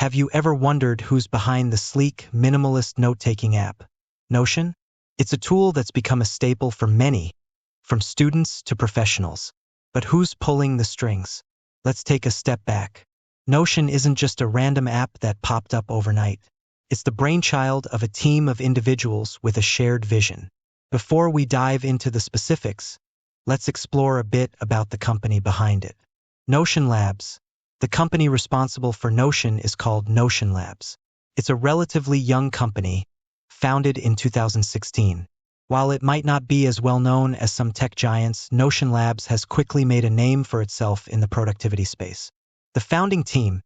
Have you ever wondered who's behind the sleek, minimalist note-taking app, Notion? It's a tool that's become a staple for many, from students to professionals. But who's pulling the strings? Let's take a step back. Notion isn't just a random app that popped up overnight. It's the brainchild of a team of individuals with a shared vision. Before we dive into the specifics, let's explore a bit about the company behind it. Notion Labs. The company responsible for Notion is called Notion Labs. It's a relatively young company, founded in 2016. While it might not be as well known as some tech giants, Notion Labs has quickly made a name for itself in the productivity space. The founding team,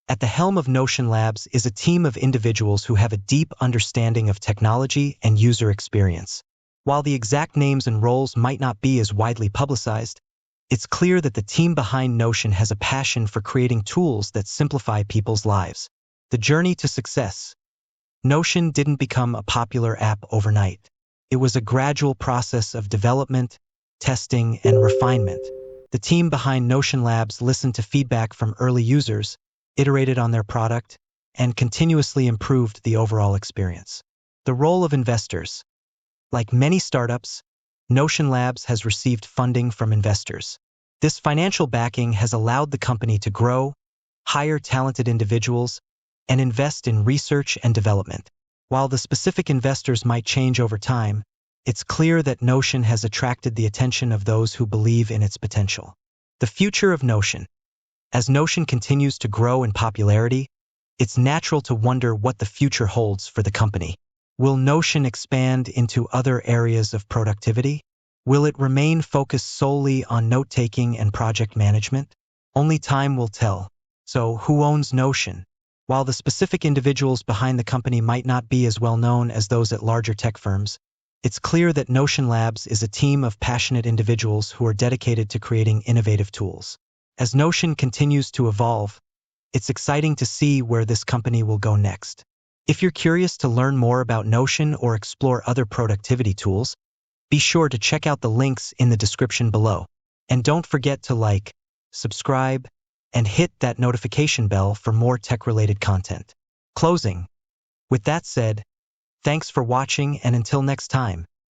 at the helm of Notion Labs, is a team of individuals who have a deep understanding of technology and user experience. While the exact names and roles might not be as widely publicized, it's clear that the team behind Notion has a passion for creating tools that simplify people's lives. The journey to success. Notion didn't become a popular app overnight. It was a gradual process of development, testing, and refinement. The team behind Notion Labs listened to feedback from early users, iterated on their product, and continuously improved the overall experience. The role of investors. Like many startups, Notion Labs has received funding from investors. This financial backing has allowed the company to grow, hire talented individuals, and invest in research and development. While the specific investors might change over time, it's clear that Notion has attracted the attention of those who believe in its potential. The future of Notion. As Notion continues to grow in popularity, it's natural to wonder what the future holds for the company. Will Notion expand into other areas of productivity? Will it remain focused solely on note-taking and project management? Only time will tell. So, who owns Notion? While the specific individuals behind the company might not be as well known as those at larger tech firms, it's clear that Notion Labs is a team of passionate individuals who are dedicated to creating innovative tools. As Notion continues to evolve, it's exciting to see where this company will go next. If you're curious to learn more about Notion or explore other productivity tools, be sure to check out the links in the description below. And don't forget to like, subscribe, and hit that notification bell for more tech-related content. Closing. With that said, thanks for watching, and until next time.